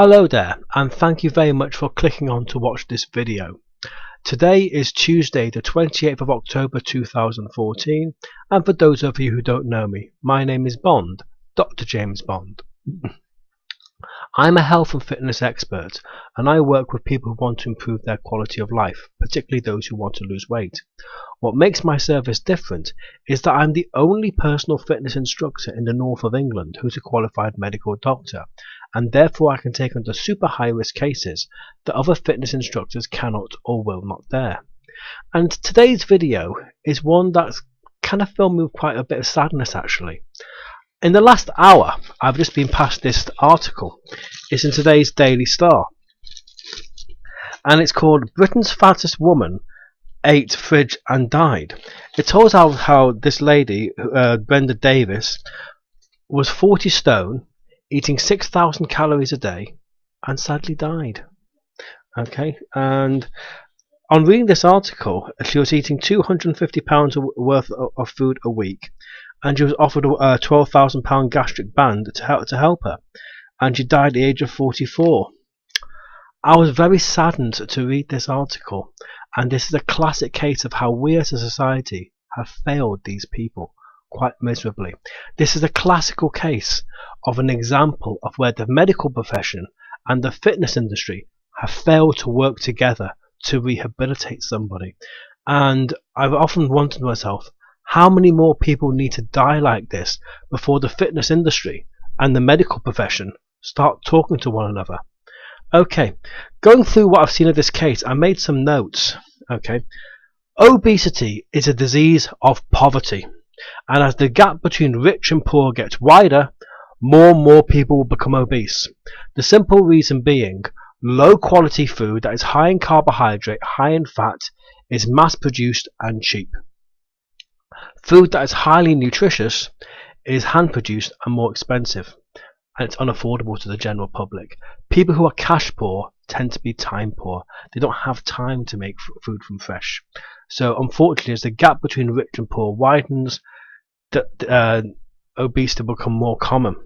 Hello there, and thank you very much for clicking on to watch this video. Today is Tuesday the 28th of October 2014, and for those of you who don't know me, my name is Bond, Dr. James Bond. I'm a health and fitness expert, and I work with people who want to improve their quality of life, particularly those who want to lose weight. What makes my service different is that I'm the only personal fitness instructor in the north of England who's a qualified medical doctor, and therefore I can take on the super high risk cases that other fitness instructors cannot or will not dare. And today's video is one that's kind of filled me with quite a bit of sadness actually. In the last hour I've just been past this article. It's in today's Daily Star, and it's called "Britain's Fattest Woman Ate Fridge and Died." It tells how this lady, Brenda Davies, was 40 stone, eating 6,000 calories a day, and sadly died. Okay, and on reading this article, she was eating £250 worth of food a week, and she was offered a £12,000 gastric band to help her, and she died at the age of 44. I was very saddened to read this article, and this is a classic case of how we as a society have failed these people quite miserably. This is a classical case of an example of where the medical profession and the fitness industry have failed to work together to rehabilitate somebody. And I've often wondered to myself, how many more people need to die like this before the fitness industry and the medical profession start talking to one another? Okay, going through what I've seen of this case, I made some notes. Okay, obesity is a disease of poverty, and as the gap between rich and poor gets wider, more and more people will become obese. The simple reason being, low quality food that is high in carbohydrate, high in fat, is mass produced and cheap. Food that is highly nutritious is hand produced and more expensive, and it's unaffordable to the general public. People who are cash poor tend to be time poor. They don't have time to make food from fresh. So unfortunately, as the gap between rich and poor widens, obesity will become more common.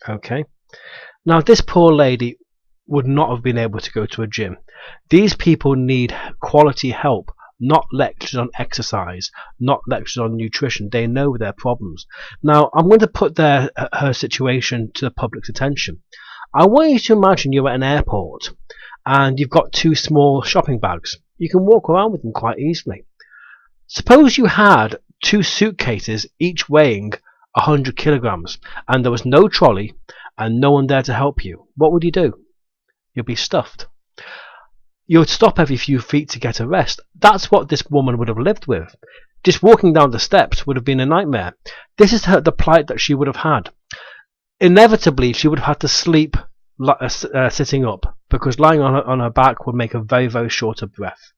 Okay, now this poor lady would not have been able to go to a gym. These people need quality help, not lectures on exercise, not lectures on nutrition. They know their problems. Now I'm going to put her situation to the public's attention. I want you to imagine you're at an airport and you've got two small shopping bags. You can walk around with them quite easily. Suppose you had two suitcases each weighing 100 kilograms and there was no trolley and no one there to help you. What would you do? You'd be stuffed. You would stop every few feet to get a rest. That's what this woman would have lived with. Just walking down the steps would have been a nightmare. This is the plight that she would have had. Inevitably, she would have had to sleep sitting up, because lying on her back would make a very, very short of breath.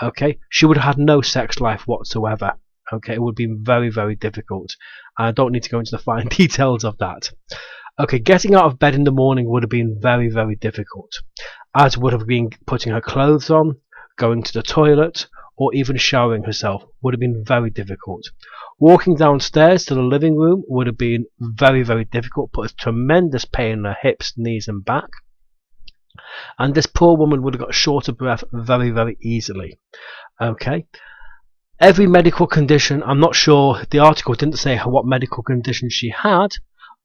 Okay, she would have had no sex life whatsoever. Okay, it would be very, very difficult. I don't need to go into the fine details of that. Okay, getting out of bed in the morning would have been very, very difficult, as would have been putting her clothes on, going to the toilet, or even showering herself would have been very difficult. Walking downstairs to the living room would have been very, very difficult, put a tremendous pain in her hips, knees and back. And this poor woman would have got short of breath very, very easily. Okay. Every medical condition, I'm not sure, the article didn't say what medical condition she had,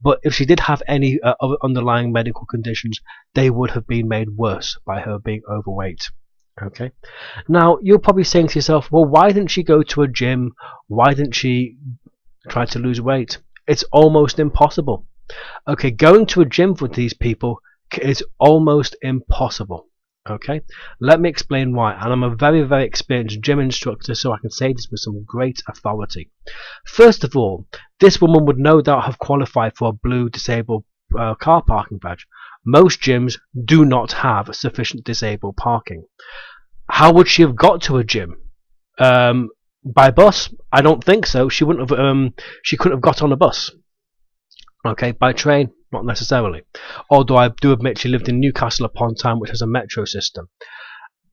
but if she did have any other underlying medical conditions, they would have been made worse by her being overweight. Okay. Now you're probably saying to yourself, well, why didn't she go to a gym? Why didn't she try to lose weight? It's almost impossible. Okay, going to a gym with these people is almost impossible. Okay, let me explain why. And I'm a very, very experienced gym instructor, so I can say this with some great authority. First of all, this woman would no doubt have qualified for a blue disabled car parking badge. Most gyms do not have sufficient disabled parking. How would she have got to a gym? By bus? I don't think so. She wouldn't have. She couldn't have got on a bus. Okay, by train, not necessarily. Although I do admit she lived in Newcastle upon Tyne, which has a metro system.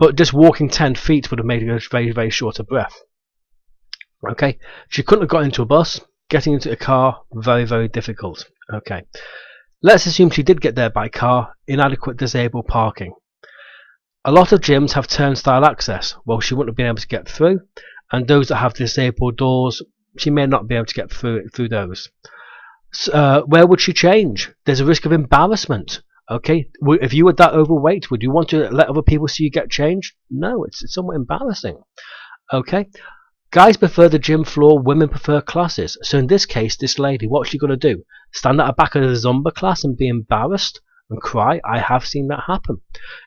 But just walking 10 feet would have made her very, very short of breath. Okay, she couldn't have got into a bus. Getting into a car, very, very difficult. Okay. Let's assume she did get there by car, inadequate disabled parking. A lot of gyms have turnstile access. Well, she wouldn't have been able to get through, and those that have disabled doors, she may not be able to get through those. Where would she change? There's a risk of embarrassment. Okay, if you were that overweight, would you want to let other people see you get changed? No, it's somewhat embarrassing. Okay, guys prefer the gym floor, women prefer classes. So in this case, this lady, what's she going to do? Stand at the back of the Zumba class and be embarrassed and cry? I have seen that happen.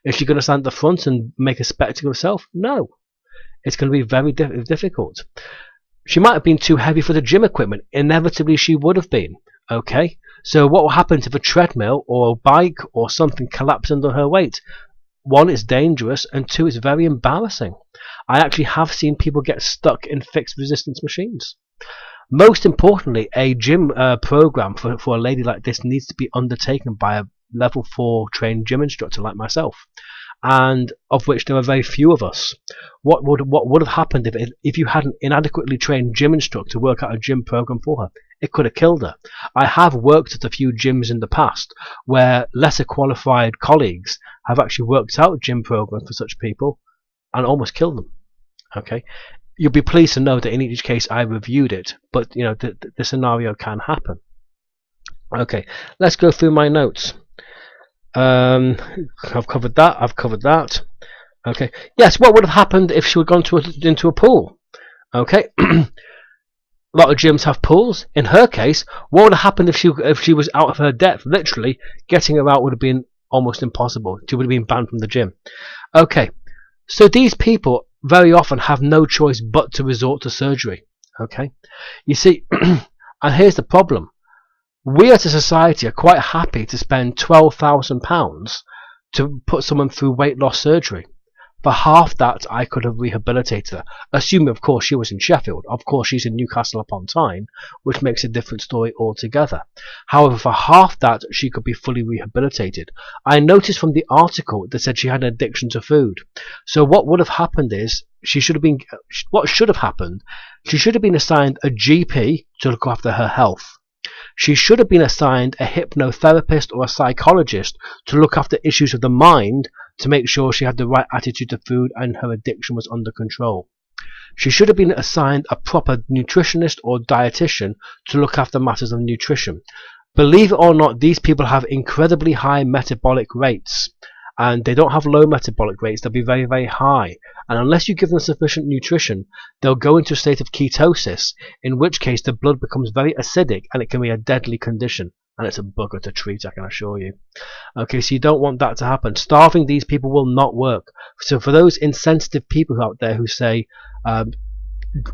Is she going to stand at the front and make a spectacle of herself? No. It's going to be very difficult. She might have been too heavy for the gym equipment. Inevitably, she would have been. Okay, so what will happen if a treadmill or a bike or something collapses under her weight? One, it's dangerous, and two, it's very embarrassing. I actually have seen people get stuck in fixed resistance machines. Most importantly, a gym program for a lady like this needs to be undertaken by a level 4 trained gym instructor like myself, and of which there are very few of us. What would have happened if you had an inadequately trained gym instructor work out a gym program for her? It could have killed her. I have worked at a few gyms in the past where lesser qualified colleagues have actually worked out gym programs for such people and almost killed them. Okay, you'll be pleased to know that in each case I reviewed it, but you know the scenario can happen. Okay, let's go through my notes. I've covered that. Okay, yes, what would have happened if she had gone into a pool? Okay. A lot of gyms have pools. In her case, what would have happened if she was out of her depth? Literally, getting her out would have been almost impossible. She would have been banned from the gym. Okay, so these people very often have no choice but to resort to surgery. Okay, you see, and here's the problem. We as a society are quite happy to spend £12,000 to put someone through weight loss surgery. For half that, I could have rehabilitated her. Assuming, of course, she was in Sheffield. Of course, she's in Newcastle upon Tyne, which makes a different story altogether. However, for half that, she could be fully rehabilitated. I noticed from the article that said she had an addiction to food. So what would have happened is, she should have been assigned a GP to look after her health. She should have been assigned a hypnotherapist or a psychologist to look after issues of the mind, to make sure she had the right attitude to food and her addiction was under control. She should have been assigned a proper nutritionist or dietitian to look after matters of nutrition. Believe it or not, these people have incredibly high metabolic rates, and they don't have low metabolic rates. They'll be very, very high, and unless you give them sufficient nutrition, they'll go into a state of ketosis, in which case the blood becomes very acidic and it can be a deadly condition. And it's a bugger to treat, I can assure you. Okay, so you don't want that to happen. Starving these people will not work. So for those insensitive people out there who say,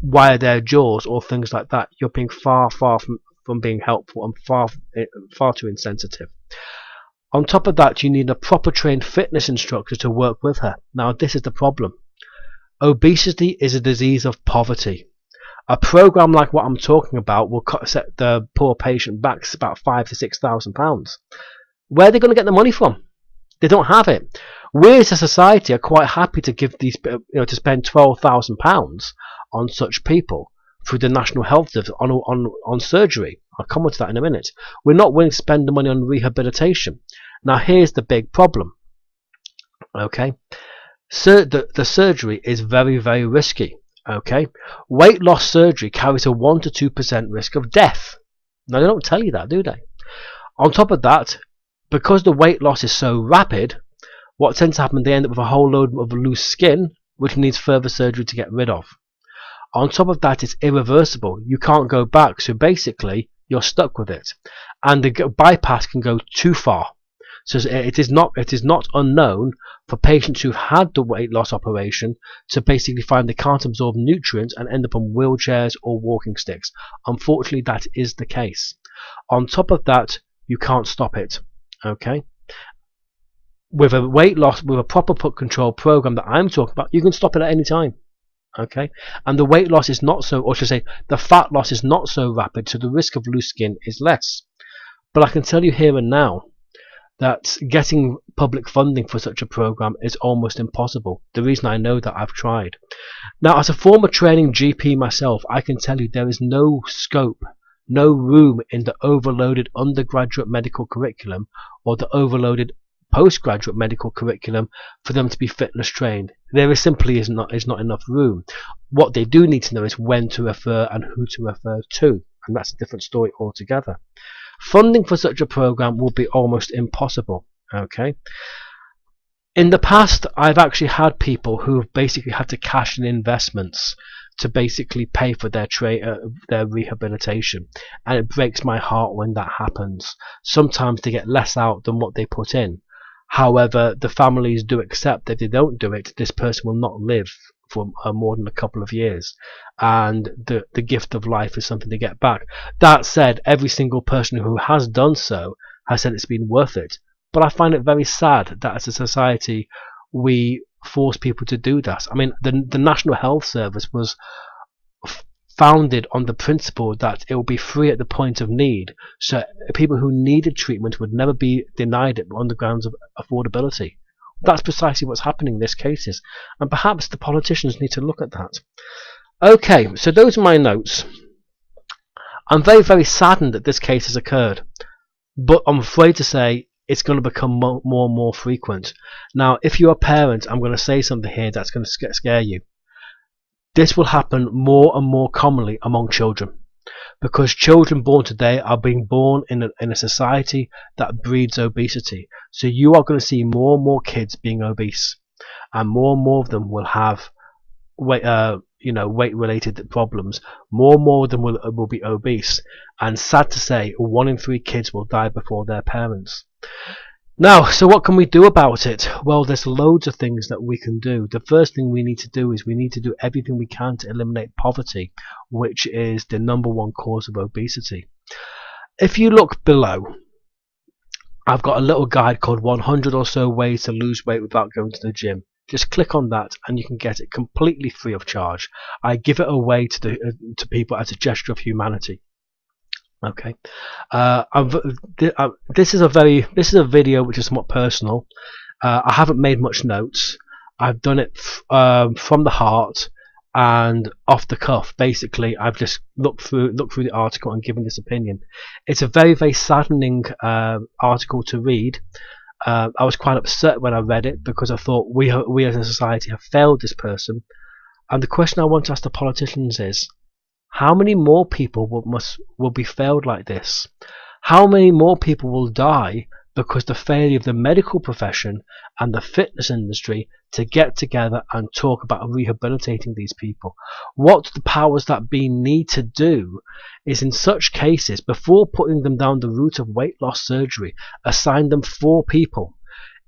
wire their jaws or things like that, you're being far from being helpful and far too insensitive. On top of that, you need a proper trained fitness instructor to work with her. Now, this is the problem. Obesity is a disease of poverty. A program like what I'm talking about will set the poor patient back about £5,000 to £6,000. Where are they going to get the money from? They don't have it. We as a society are quite happy to give these, to spend £12,000 on such people through the National Health Service on surgery. I'll come on to that in a minute. We're not willing to spend the money on rehabilitation. Now, here's the big problem. Okay, so the surgery is very, very risky. Okay, weight loss surgery carries a 1 to 2% risk of death. Now, they don't tell you that, do they? On top of that, because the weight loss is so rapid, what tends to happen, they end up with a whole load of loose skin, which needs further surgery to get rid of. On top of that, it's irreversible. You can't go back, so basically, you're stuck with it. And the bypass can go too far. So it is not unknown for patients who've had the weight loss operation to basically find they can't absorb nutrients and end up on wheelchairs or walking sticks. Unfortunately, that is the case. On top of that, you can't stop it. Okay. With a weight loss, with a proper control program that I'm talking about, you can stop it at any time. Okay, and the weight loss is not so, or should I say, the fat loss is not so rapid, so the risk of loose skin is less. But I can tell you here and now that getting public funding for such a program is almost impossible. The reason I know that, I've tried. Now, as a former training GP myself, I can tell you there is no scope no room in the overloaded undergraduate medical curriculum or the overloaded postgraduate medical curriculum for them to be fitness trained. There is simply is not enough room. What they do need to know is when to refer and who to refer to, and that's a different story altogether. Funding for such a program will be almost impossible. Okay. In the past, I've actually had people who have basically had to cash in investments to basically pay for their rehabilitation, and it breaks my heart when that happens. Sometimes they get less out than what they put in. However, the families do accept that if they don't do it, this person will not live for more than a couple of years, and the gift of life is something to get back. That said, every single person who has done so has said it's been worth it. But I find it very sad that as a society we force people to do that. I mean, the National Health Service was founded on the principle that it will be free at the point of need, so people who needed treatment would never be denied it on the grounds of affordability. That's precisely what's happening in these cases, and perhaps the politicians need to look at that. Okay, so those are my notes. I'm very, very saddened that this case has occurred, but I'm afraid to say it's going to become more and more frequent. Now, if you're a parent, I'm going to say something here that's going to scare you. This will happen more and more commonly among children, because children born today are being born in a society that breeds obesity. So you are going to see more and more kids being obese, and more of them will have weight-related problems. More and more of them will be obese, and sad to say, 1 in 3 kids will die before their parents. Now, so what can we do about it? Well, there's loads of things that we can do. The first thing we need to do is we need to do everything we can to eliminate poverty, which is the #1 cause of obesity. If you look below, I've got a little guide called 100 or so ways to lose weight without going to the gym. Just click on that and you can get it completely free of charge. I give it away to people as a gesture of humanity. Okay, this is a video which is somewhat personal. I haven't made much notes. I've done it from the heart and off the cuff. Basically, I've just looked through the article and given this opinion. It's a very, very saddening article to read. I was quite upset when I read it because I thought we as a society have failed this person. And the question I want to ask the politicians is, how many more people will be failed like this? How many more people will die because the failure of the medical profession and the fitness industry to get together and talk about rehabilitating these people? What the powers that be need to do is, in such cases, before putting them down the route of weight loss surgery, assign them 4 people.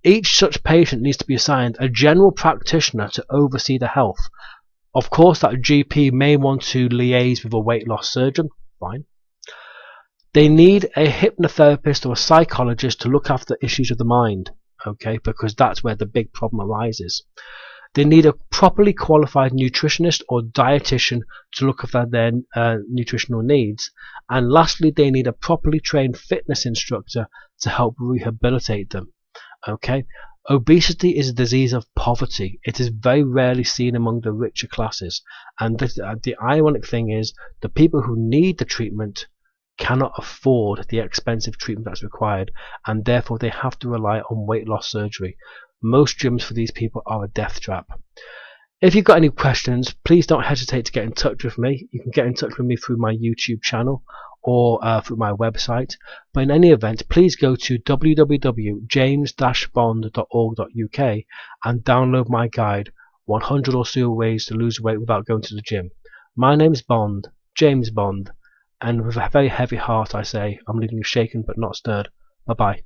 Each such patient needs to be assigned a general practitioner to oversee the health. Of course, that GP may want to liaise with a weight loss surgeon. Fine. They need a hypnotherapist or a psychologist to look after issues of the mind. Okay, because that's where the big problem arises. They need a properly qualified nutritionist or dietitian to look after their nutritional needs. And lastly, they need a properly trained fitness instructor to help rehabilitate them. Okay. Obesity is a disease of poverty. It is very rarely seen among the richer classes, and the ironic thing is the people who need the treatment cannot afford the expensive treatment that's required, and therefore they have to rely on weight loss surgery. Most gyms for these people are a death trap. If you've got any questions, please don't hesitate to get in touch with me. You can get in touch with me through my YouTube channel or through my website. But in any event, please go to www.james-bond.org.uk and download my guide, 100 or so ways to lose weight without going to the gym. My name's Bond, James Bond, and with a very heavy heart I say, I'm leaving you shaken but not stirred. Bye bye.